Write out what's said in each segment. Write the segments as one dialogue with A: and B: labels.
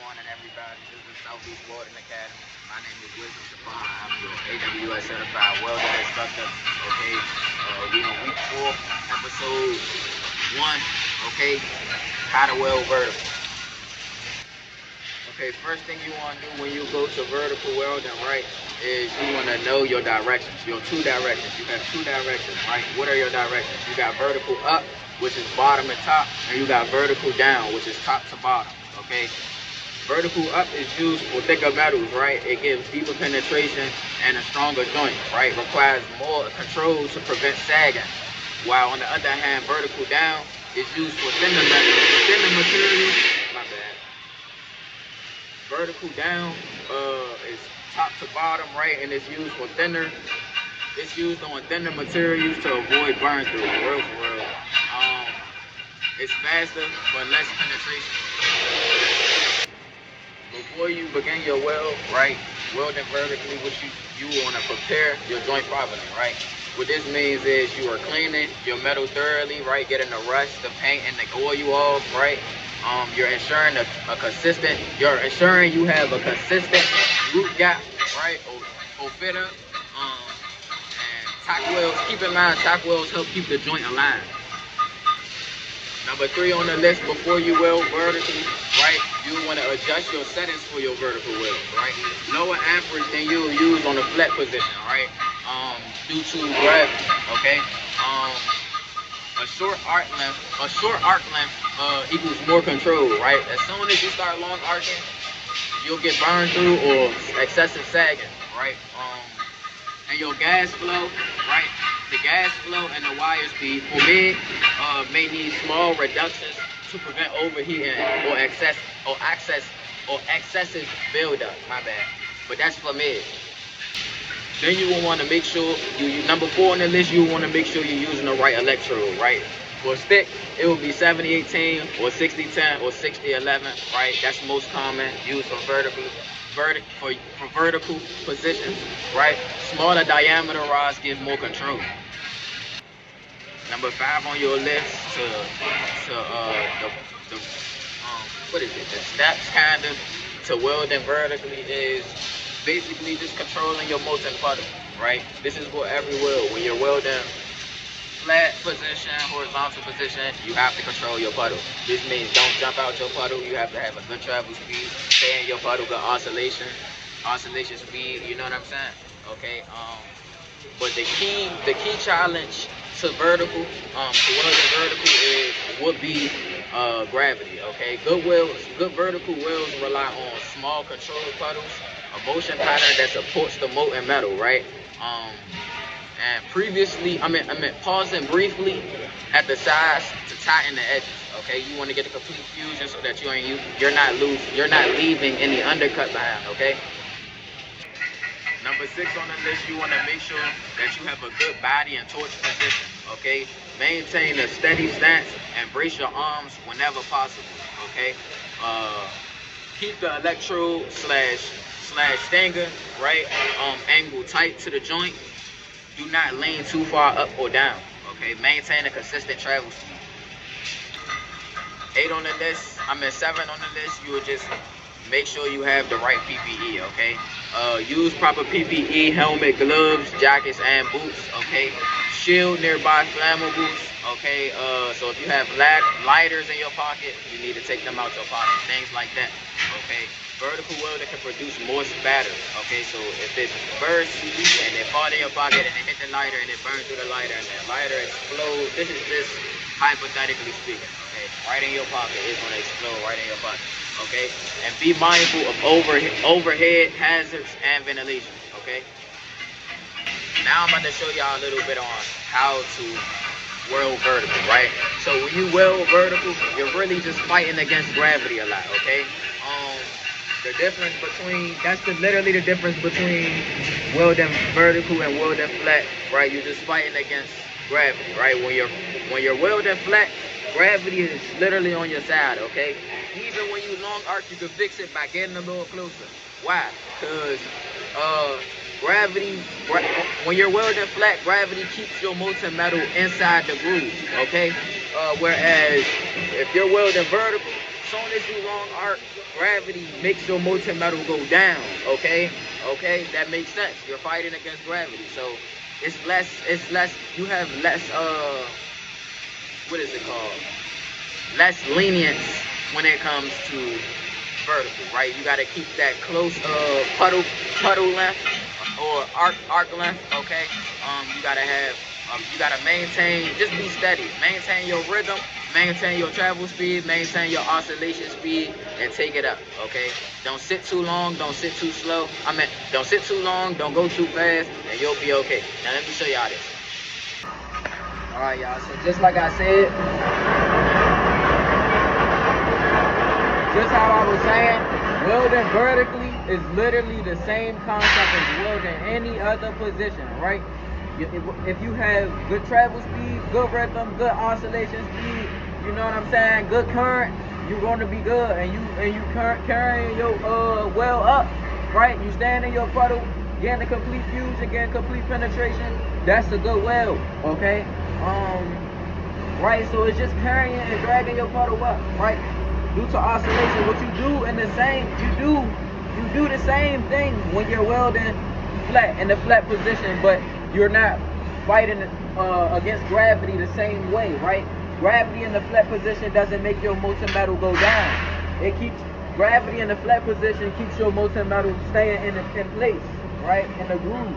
A: morning, everybody. This is Southeast Welding Academy. My name is Wisdom Stefan. I'm your AWS certified welding instructor. Okay, we on week 4, episode 1. Okay, how to weld vertical. Okay, first thing you want to do when you go to vertical welding, right, is you want to know your directions. Your 2 directions. You have 2 directions, right? What are your directions? You got vertical up, which is bottom and top, and you got vertical down, which is top to bottom. Okay. Vertical up is used for thicker metals, right? It gives deeper penetration and a stronger joint, right? Requires more control to prevent sagging. While on the other hand, vertical down is used for thinner metals, thinner materials. My bad. Vertical down is top to bottom, right? And it's used for thinner. It's used on thinner materials to avoid burn through. For real. It's faster but less penetration. Before you begin your weld, right, welding vertically, which you want to prepare your joint properly, right? What this means is you are cleaning your metal thoroughly, right? Getting the rust, the paint, and the oil off, right? You're ensuring you're ensuring you have a consistent root gap, right? Or fitter. And tack welds. Keep in mind, tack welds help keep the joint aligned. Number 3 on the list before you weld vertically, right? You want to adjust your settings for your vertical weld, right? Lower amperage than you'll use on the flat position, right? Due to gravity, okay? A short arc length equals more control, right? As soon as you start long arcing, you'll get burned through or excessive sagging, right? And your gas flow, right? The gas flow and the wire speed for me may need small reductions to prevent overheating or excessive buildup. My bad, but that's for me. Then you will want to make sure number 4 on the list. You want to make sure you're using the right electrode, right? For stick, it will be 70-18 or 60-10 or 60-11, right? That's most common used for vertical positions, right? Smaller diameter rods give more control. Number 5 on your list the steps kind of to welding vertically is basically just controlling your molten puddle, right? This is for every weld. When you're welding flat position, horizontal position, you have to control your puddle. This means don't jump out your puddle. You have to have a good travel speed. Stay in your puddle, good oscillation speed. You know what I'm saying? Okay. But the key challenge to vertical, to welding vertical would be gravity. Okay. Good vertical welds rely on small control puddles, a motion pattern that supports the molten metal, right? And previously, I meant pausing briefly at the sides to tighten the edges. Okay, you want to get a complete fusion so that you're not leaving any undercut behind. Okay. Number 6 on the list, you want to make sure that you have a good body and torch position. Okay, maintain a steady stance and brace your arms whenever possible. Okay, keep the electrode slash stanger, right, angle tight to the joint. Do not lean too far up or down. Okay, maintain a consistent travel speed. 7 on the list, you would just make sure you have the right PPE. Okay, use proper PPE, helmet, gloves, jackets, and boots. Okay, shield nearby flammables. Okay, so if you have lighters in your pocket, you need to take them out your pocket. Things like that. Okay. Vertical welder can produce more spatter. Okay, so if it bursts and it falls in your pocket and it hit the lighter and it burns through the lighter and the lighter explodes, this is just hypothetically speaking. Okay, right in your pocket, it's gonna explode right in your pocket. Okay, and be mindful of overhead hazards and ventilation. Okay. Now I'm about to show y'all a little bit on how to weld vertical, right? So when you weld vertical, you're really just fighting against gravity a lot. Okay. Literally the difference between welding vertical and welding flat, right? You're just fighting against gravity, right? When you're welding flat, gravity is literally on your side, okay? Even when you long arc, you can fix it by getting a little closer. Why? Because when you're welding flat, gravity keeps your molten metal inside the groove, okay? Whereas if you're welding vertical, soon as you long arc, gravity makes your molten metal go down. Okay, that makes sense. You're fighting against gravity, so it's less. You have less. What is it called? Less lenience when it comes to vertical, right? You got to keep that close puddle length or arc length. Okay, you gotta have. You gotta maintain. Just be steady. Maintain your rhythm. Maintain your travel speed, maintain your oscillation speed, and take it up, okay? Don't sit too long, don't sit too slow. Don't sit too long, don't go too fast, and you'll be okay. Now let me show y'all this. All right, y'all, so just like I said, just how I was saying, welding vertically is literally the same concept as welding any other position, right? If you have good travel speed, good rhythm, good oscillation speed, you know what I'm saying, good current, you're going to be good. And you carrying your well up, right? You stand in your puddle, getting a complete fuse and getting complete penetration. That's a good weld, okay? Right. So it's just carrying and dragging your puddle up, right? Due to oscillation, what you do in the same, you do the same thing when you're welding flat in the flat position, but you're not fighting against gravity the same way, right? Gravity in the flat position doesn't make your molten metal go down. It keeps gravity in the flat position keeps your molten metal staying in place, right? In the groove.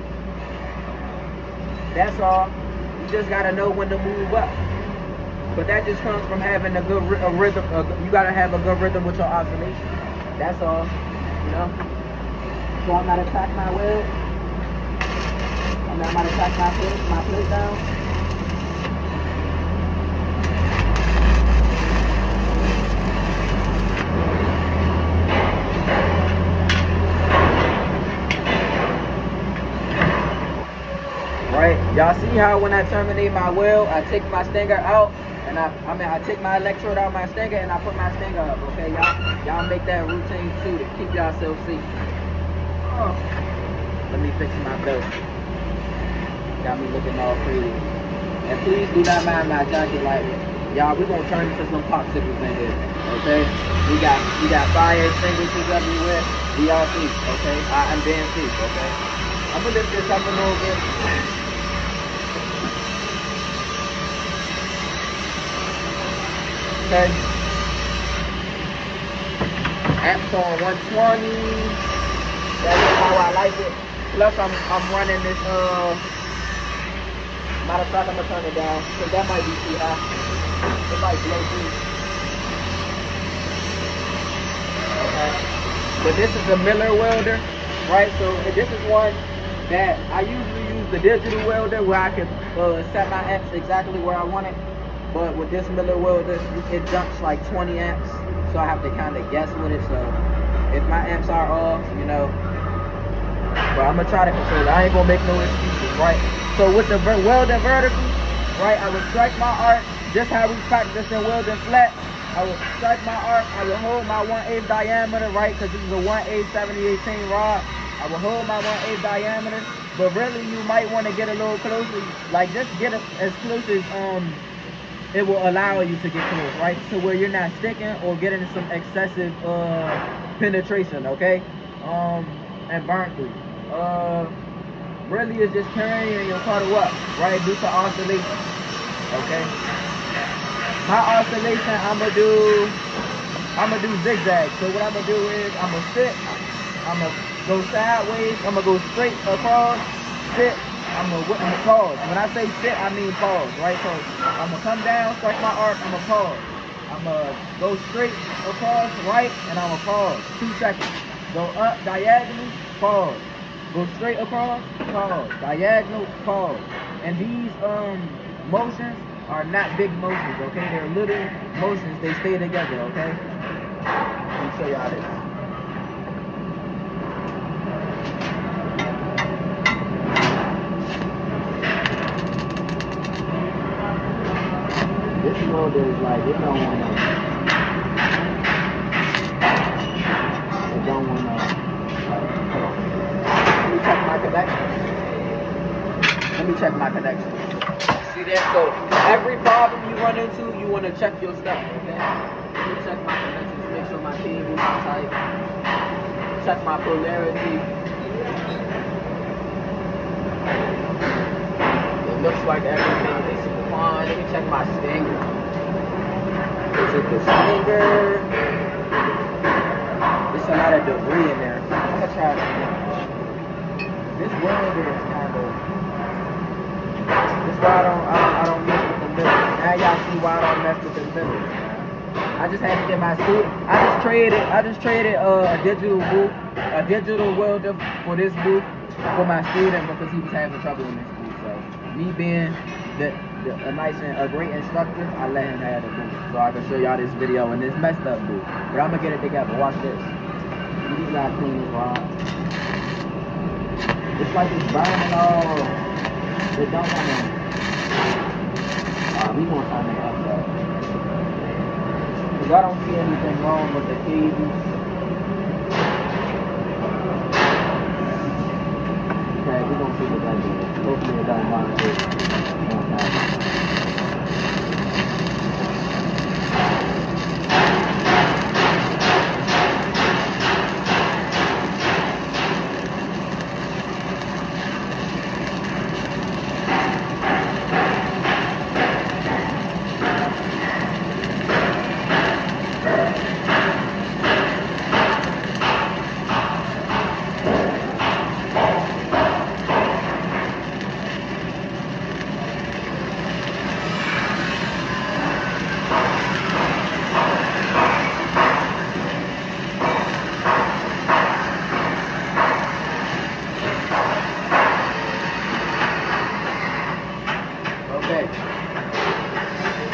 A: That's all. You just gotta know when to move up. But that just comes from having a good rhythm. You gotta have a good rhythm with your oscillation. That's all. You know. So I'm gonna attack my weld. I'm gonna attack my plate down. Right, y'all see how when I terminate my weld, I take my stinger out, and I take my electrode out of my stinger and I put my stinger up. Okay, y'all make that routine too to keep yourself safe. Oh. Let me fix my belt. Got me looking all crazy. And please do not mind my jacket, like, y'all, we're gonna turn into some popsicles in here, okay? We got fire extinguishers everywhere. We all safe, okay? I'm being safe, okay? I'm gonna lift this up a little bit. Okay. Amps on 120. That's how I like it. Plus I'm running this matter of fact, I'm gonna turn it down because that might be too high. It might blow through. Okay. But this is a Miller welder, right? So this is one that I usually use the digital welder where I can set my amps exactly where I want it. But with this Miller welder, it jumps like 20 amps, so I have to kind of guess with it. So if my amps are off, you know, but I'm gonna try to control it. I ain't gonna make no excuses, right? So with the welding vertical, right, I would strike my arc just how we practice in welding flat. I would strike my arc. I would hold my 1/8 diameter, right, because this is a 1/8 7018 rod. I will hold my 1/8 diameter, but really you might want to get a little closer, like just get as close as it will allow you to get close, right, to where you're not sticking or getting some excessive penetration, okay, and burn through. Really it's just carrying your puddle up, right, due to oscillation, okay. My oscillation, I'm gonna do zigzag. So what I'm gonna do is I'm gonna sit, I'm gonna go sideways, I'm gonna go straight across, sit, I'm gonna pause. When I say sit, I mean pause, right? So I'm gonna come down, strike my arc, I'm gonna pause. I'm gonna go straight across, right, and I'm gonna pause. 2 seconds. Go up diagonally, pause. Go straight across, pause. Diagonal, pause. And these motions are not big motions, okay? They're little motions. They stay together, okay? Let me show y'all this. This welder is like, it don't want to. It don't want to. Hold on. Let me check my connection. Let me check my connection. See that? So every problem you run into, you want to check your stuff, okay? Let me check my connection. cable tight. Check my polarity. It looks like everything is fine. Let me check my stinger. Is it the stinger? There's a lot of debris in there. I'm gonna try it again. This welder is kind of. That's why I don't mess with the middle. Now y'all see why I don't mess with the middle. I just had to get my student. I just traded a digital welder for this booth for my student because he was having trouble in this booth. So me being a great instructor, I let him have the booth so I can show y'all this video in this messed up booth. But I'm gonna get it together. Watch this. These got clean rods. It's like it's burning all. It don't want to. We gonna turn it up though. Cause I don't see anything wrong with the cables. Okay, we gonna see what that does. Hopefully it doesn't mind it.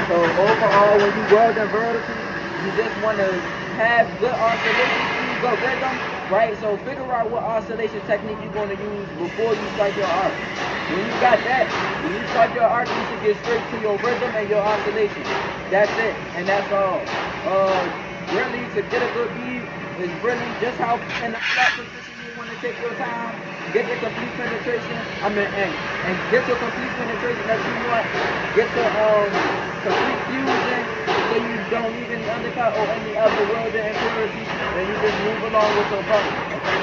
A: So overall, when you welding vertical, you just want to have good oscillation, good rhythm, right? So figure out what oscillation technique you're going to use before you strike your arc. When you got that, when you strike your arc, you should get straight to your rhythm and your oscillation. That's it, and that's all. Really, to get a good bead is really just how in the flat position you want to take your time. Get the complete penetration, and get your complete penetration that you want. Get the complete fusion so you don't need any undercut or any other welding impurity, and you just move along with your button. Okay?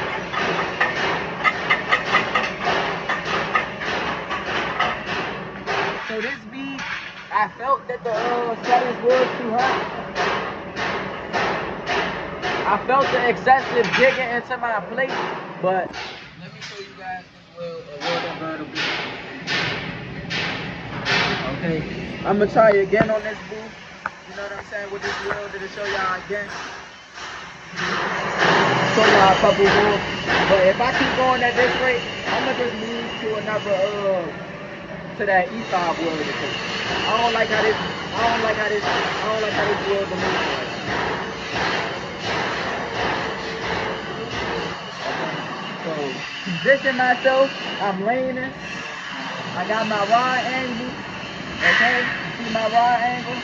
A: So this bead, I felt that the settings was too hot. I felt the excessive digging into my plate, but let me show you guys this welding vertical. Okay, I'm gonna try again on this booth. You know what I'm saying? With this welder to show y'all again. Show y'all a couple more. But if I keep going at this rate, I'm gonna just move to another to that E5 welder. I don't like how this welder moves. So, position myself, I'm leaning. I got my rod angle. Okay, you see my rod angle?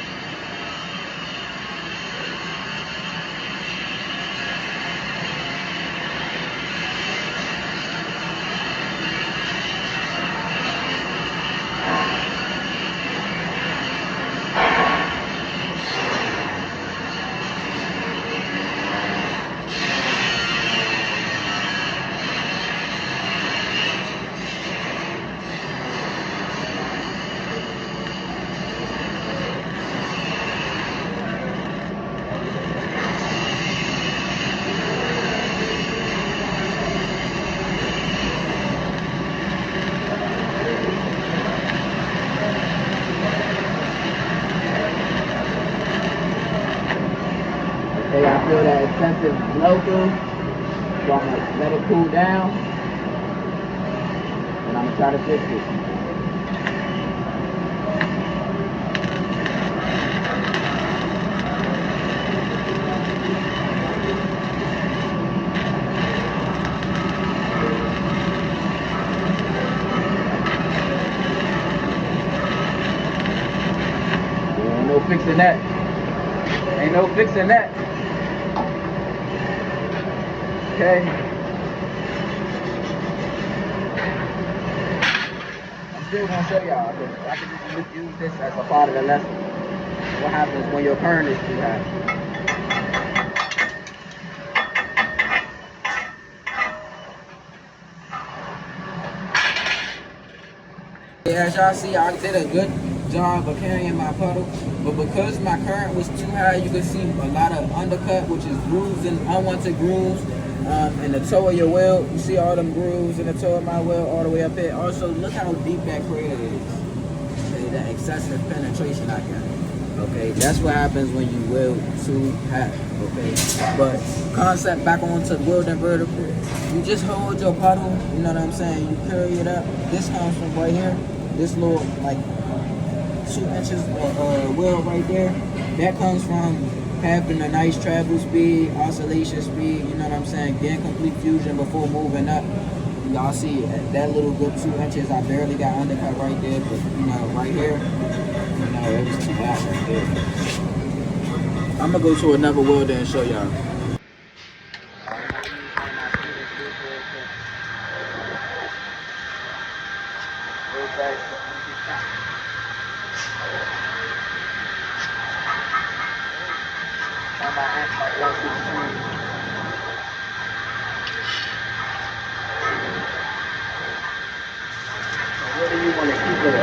A: Okay, I feel that excessive blow through, so I'm gonna let it cool down, and I'm gonna try to fix it. Ain't no fixing that. Ain't no fixing that. Okay. I'm still gonna show y'all. I can just use this as a part of the lesson. What happens when your current is too high?
B: as y'all see, I did a good job of carrying my puddle, but because my current was too high, you can see a lot of undercut, which is grooves and unwanted grooves in the toe of your weld. You see all them grooves in the toe of my weld all the way up here. Also, look how deep that crater is. Okay, that excessive penetration I got. Okay, that's what happens when you weld too high. Okay, but concept back onto welding vertical. You just hold your puddle. You know what I'm saying? You carry it up. This comes from right here. This little like 2 inches weld right there. That comes from having a nice travel speed, oscillation speed. You know what I'm saying? Getting complete fusion before moving up. Y'all see that little good 2 inches. I barely got undercut right there, but you know, right here. No, it was too bad right there. I'm gonna go to another welder and show y'all. Whether you want to keep it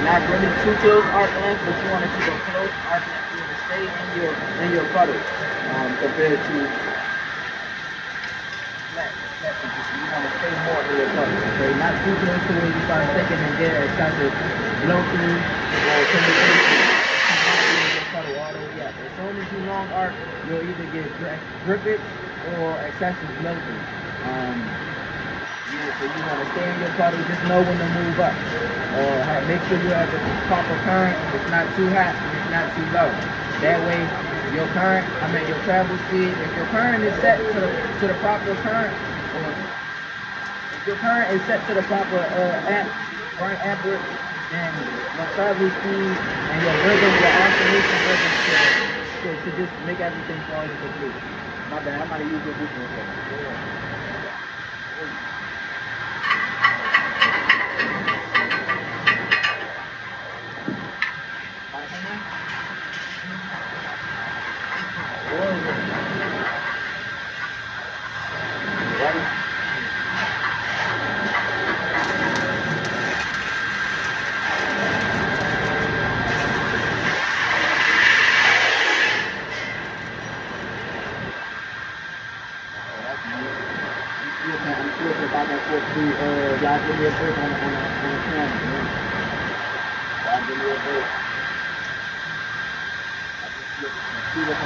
B: not really too close arc length, but you want to keep a close arc length to stay in your puddle compared to flat. You want to stay more in your puddle. Okay, not too close to where you start thinking and get excessive blow through or penetration. Your puddle all the way up. As soon as you long arc, you'll either get grippage or excessive blow through. So you want to stay in your puddle, just know when to move up. Make sure you have the proper current. It's not too hot, it's not too low. That way, your travel speed, if your current is set to the proper current, or if your current is set to the proper amperage, then your travel speed and your rhythm, your oscillation rhythm should just make everything fall into place. My bad, I'm going to use your boot for a second. Y'all give me a break on the camera. Y'all give me a break. I just see what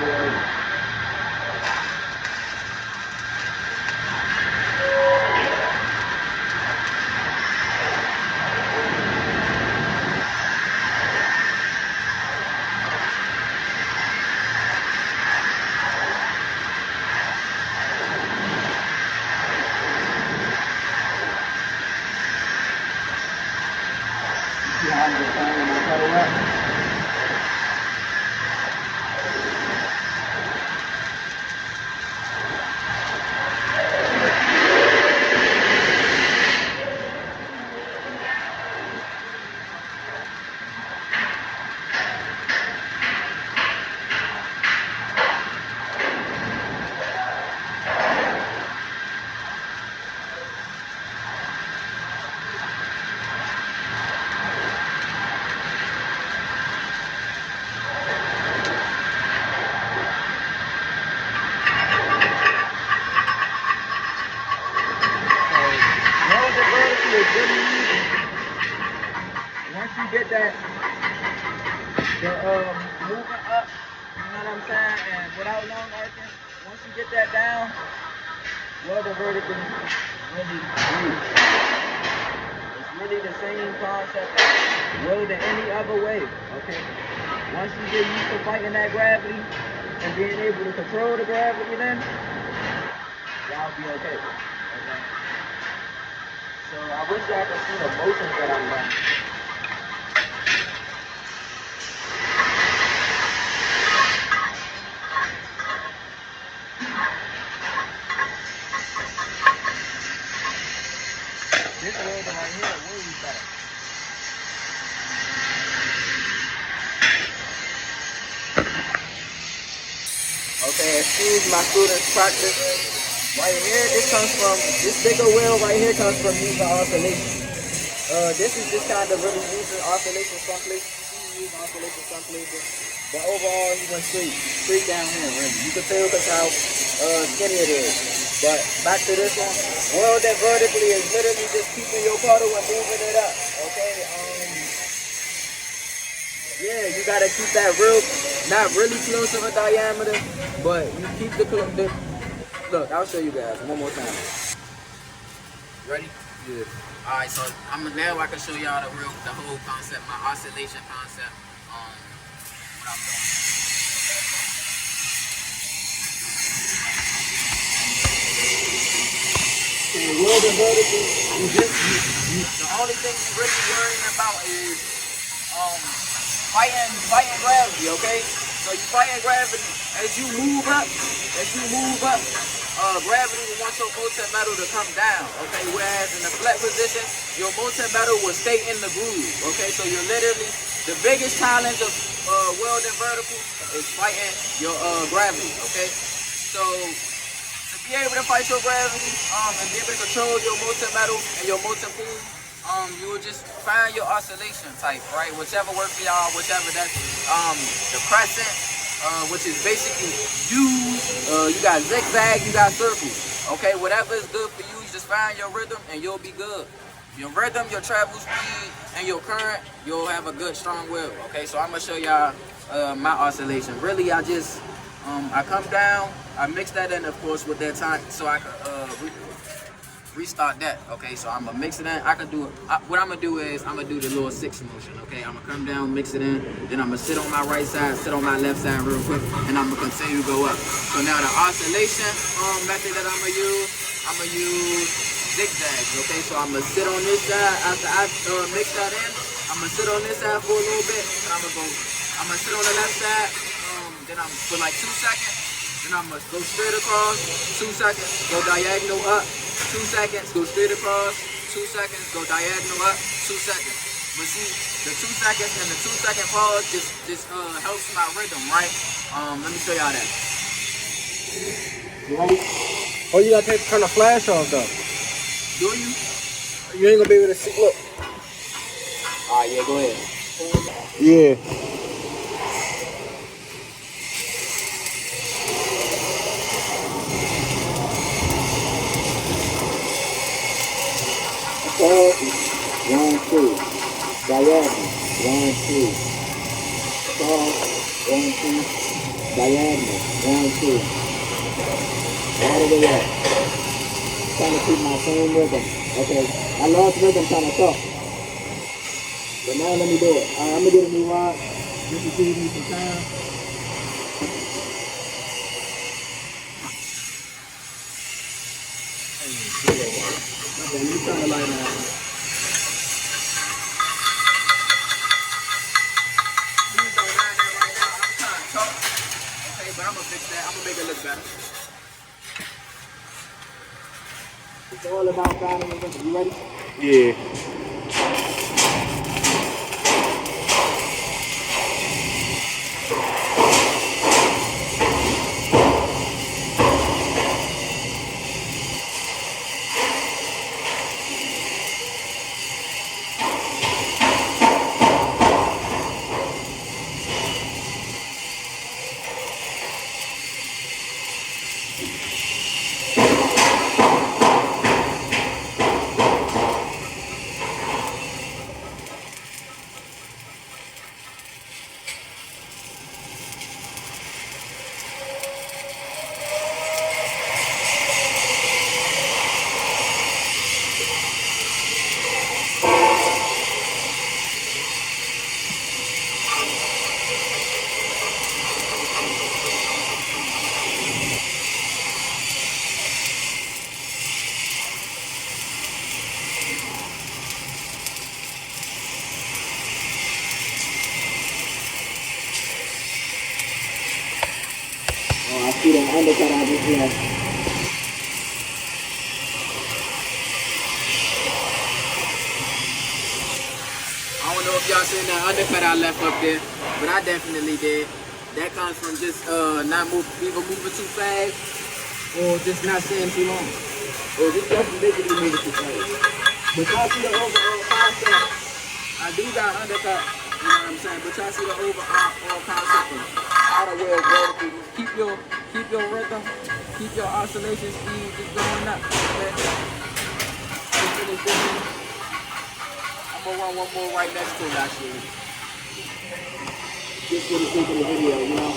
B: once you get that, moving up, you know what I'm saying, and without long arcing, once you get that down, Weld Vertical really great. It's really the same concept as welding any other way, okay? Once you get used to fighting that gravity and being able to control the gravity, then y'all be okay. So I wish y'all could see the motions that I'm running. This welding right here way better. Okay, excuse my students' practice. Right here, this bigger wheel right here comes from using oscillation. This is just kind of really using oscillation some places. You use oscillation some places. But overall, he went straight down here, really. You can tell because how skinny it is. But back to this one. Welding vertically is literally just keeping your puddle and moving it up. Okay. Yeah, you gotta keep that real, not really close of a diameter, but you keep the look, I'll show you guys one more time. Ready? Yeah. All right, so now I can show y'all the whole concept, my oscillation concept. What I'm doing. So welding vertical, the only thing you're really worrying about is fighting gravity, okay? So you fighting gravity as you move up, gravity will want your molten metal to come down, okay? Whereas in the flat position, your molten metal will stay in the groove, okay? So you're literally, the biggest challenge of welding vertical is fighting your gravity, okay? So to be able to fight your gravity and be able to control your molten metal and your molten pool, you will just find your oscillation type, right? Whichever works for y'all, whichever that's the crescent, which is basically you got zigzag, you got circles. Okay, whatever is good for you, just find your rhythm and you'll be good. Your rhythm, your travel speed, and your current, you'll have a good strong weld. Okay, so I'm gonna show y'all my oscillation. Really, I just I come down, I mix that in, of course, with that time, so I can restart that. Okay, so I'm gonna mix it in. I can do it. What I'm gonna do is I'm gonna do the little 6 motion. Okay, I'm gonna come down, mix it in, then I'm gonna sit on my right side, sit on my left side real quick, and I'm gonna continue to go up. So now the oscillation method that I'm gonna use zigzags. Okay, so I'm gonna sit on this side after I mix that in. I'm gonna sit on this side for a little bit, and I'm gonna sit on the left side. Then I'm for like 2 seconds. Then I'm gonna go straight across. 2 seconds, go diagonal up. 2 seconds, go straight across. 2 seconds, go diagonal up. 2 seconds. But see, the 2 seconds and the 2-second pause just helps my rhythm, right? Let me show y'all that.
C: You ready? Oh, you gotta turn the flash off though.
B: Do you?
C: You ain't gonna be able to see. Look.
B: Alright, yeah, go ahead.
C: Yeah.
B: Round 2. Diagonal. Round 2. Pause. Round 2. Diagonal. Round 2. All the way up. Trying to keep my same rhythm. Okay. I lost rhythm trying to talk. But now let me do it. Alright, I'm gonna get a new rod. Just to give me some time. Okay, you turn the light on. But I'm gonna fix that. I'm gonna make it look better. It's all about finding the rhythm. You ready?
C: Yeah.
B: I see them undercut out this here. I don't know if y'all seen that undercut I left up there, but I definitely did. That comes from just not either moving too fast or just not staying too long. Or just basically moving too fast. But y'all see the overall I do got undercut, you know what I'm saying? But y'all see the overall concept of how to weld vertical. Keep your rhythm, keep your oscillation speed just going up. Okay? Just finish this one. I'm gonna run one more right next to it actually. Just for the sake of the video, you know.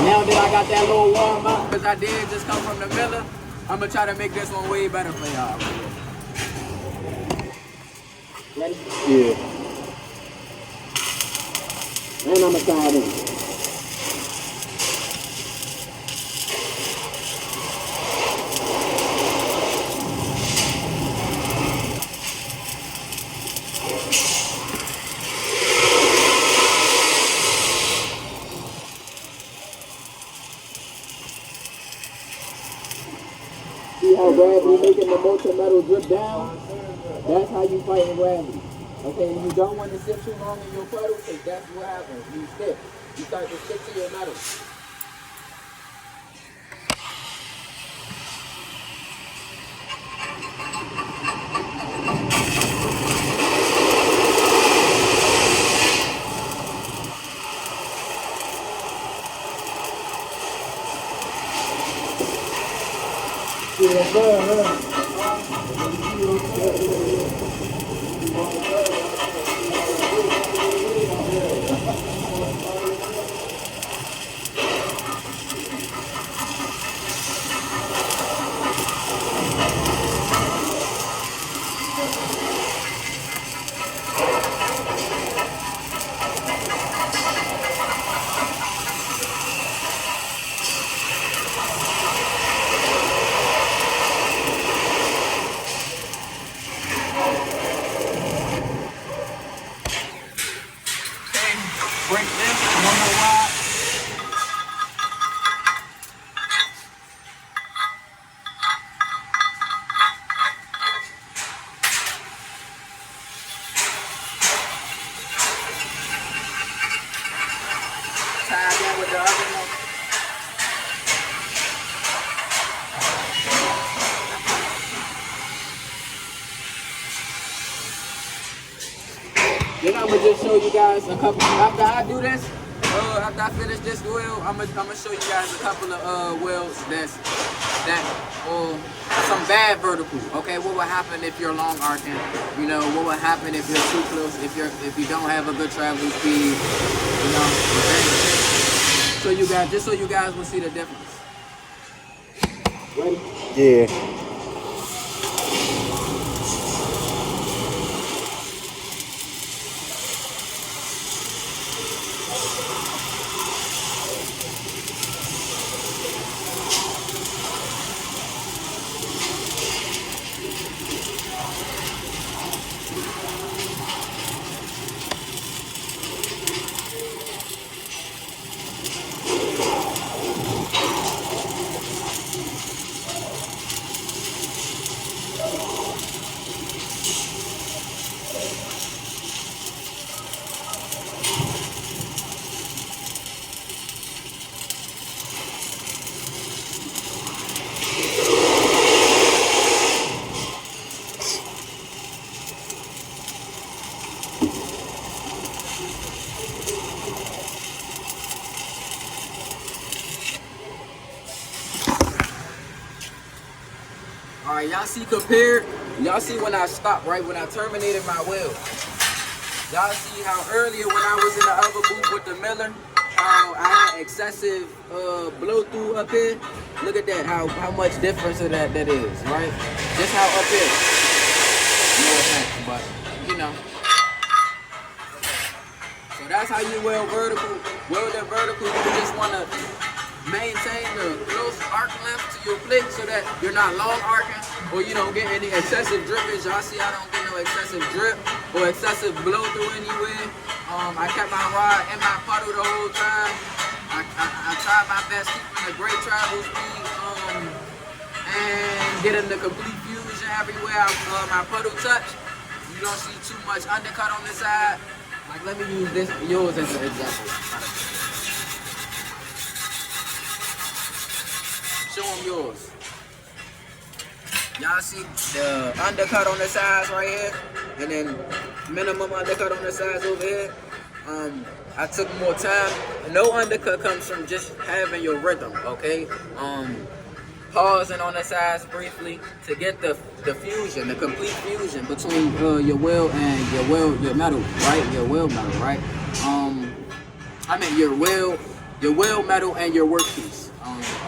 B: Now that I got that little warm up, because I did just come from the miller, I'm gonna try to make this one way better for y'all. Ready?
C: Yeah.
B: And I'm gonna start in. See how gravity making the molten metal drip down? That's how you fight in gravity. Okay, and you don't want to sit too long in your puddle because that's what happens. You stick. You start to stick to your metal. Break this one more rod. Tie again with the other one. Then I'm gonna just show you guys a couple. After I do this, after I finish this weld, I'm gonna show you guys a couple of welds that some bad vertical. Okay, what will happen if you're long arcing? You know, what will happen if you're too close? If you don't have a good travel speed? You know, so you guys, just so you guys will see the difference. Ready?
C: Yeah. Alright, y'all see compared, y'all see when I stopped, right? When I terminated my weld. Y'all see how earlier when I was in the other booth with the miller, how I had excessive blow through up here. Look at that, how much difference of that is, right? Just how up here. No offense, but you know. So that's how you weld vertical. Welding vertical, you just want to maintain the close arc length to your plate so that you're not long arcing or you don't get any excessive drippage. Y'all see I don't get no excessive drip or excessive blow through anywhere. I kept my rod in my puddle the whole time. I tried my best keeping a great travel speed and getting the complete fusion everywhere my puddle touch. You don't see too much undercut on this side. Like let me use yours as an example. Show them yours.
B: Y'all see the undercut on the sides right here, and then minimum undercut on the sides over here. I took more time. No undercut comes from just having your rhythm, okay? Pausing on the sides briefly to get the fusion, the complete fusion between your weld and your metal, right? Your weld metal, right? I mean your weld metal and your workpiece.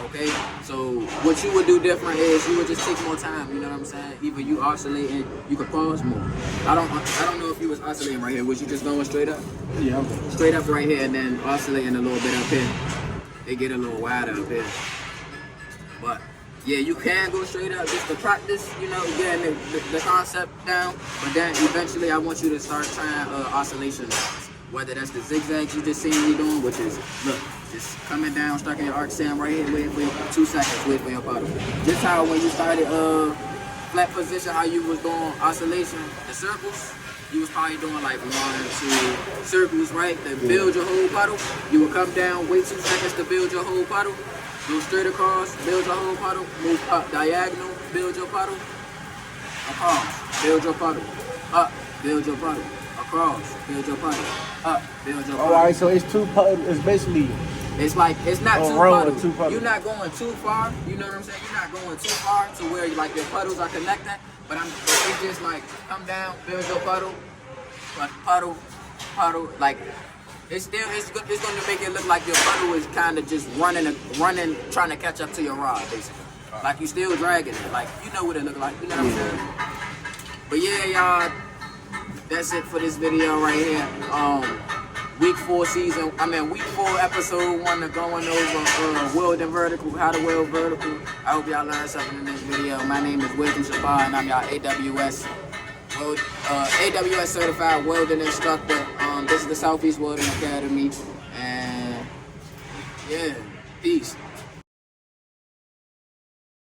B: Okay, so what you would do different is you would just take more time. You know what I'm saying? Either you oscillate and you could pause more. I don't know if you was oscillating right here. Was you just going straight up?
C: Yeah.
B: Straight up right here and then oscillating a little bit up here. They get a little wider up here. But yeah, you can go straight up just to practice, you know, getting the concept down. But then eventually I want you to start trying oscillation. Whether that's the zigzags you just seen me doing, which is, look, just coming down, stuck in your arc stand right here, wait for your 2 seconds, wait for your puddle. Just how when you started flat position, how you was doing oscillation, the circles, you was probably doing like 1, 2 circles, right? To build your whole puddle. You would come down, wait 2 seconds to build your whole puddle. Go straight across, build your whole puddle, move up diagonal, build your puddle, across, build your puddle, up, build your puddle. Across, build your puddle, up, build your puddle.
C: Alright, so it's 2 puddles, it's basically...
B: It's like, it's not
C: two puddles.
B: You're not going too far, you know what I'm saying? You're not going too far to where like your puddles are connected, but it's just like, come down, build your puddle, puddle, like, it's going to make it look like your puddle is kind of just running, trying to catch up to your rod, basically. Like, you still dragging it, like, you know what it look like, you know what I'm saying? But yeah, y'all, that's it for this video right here. Week 4 episode 1 going over Welding Vertical, how to weld vertical. I hope y'all learned something in this video. My name is Welding Shabbat and I'm y'all AWS certified welding instructor. This is the Southeast Welding Academy. And yeah, peace.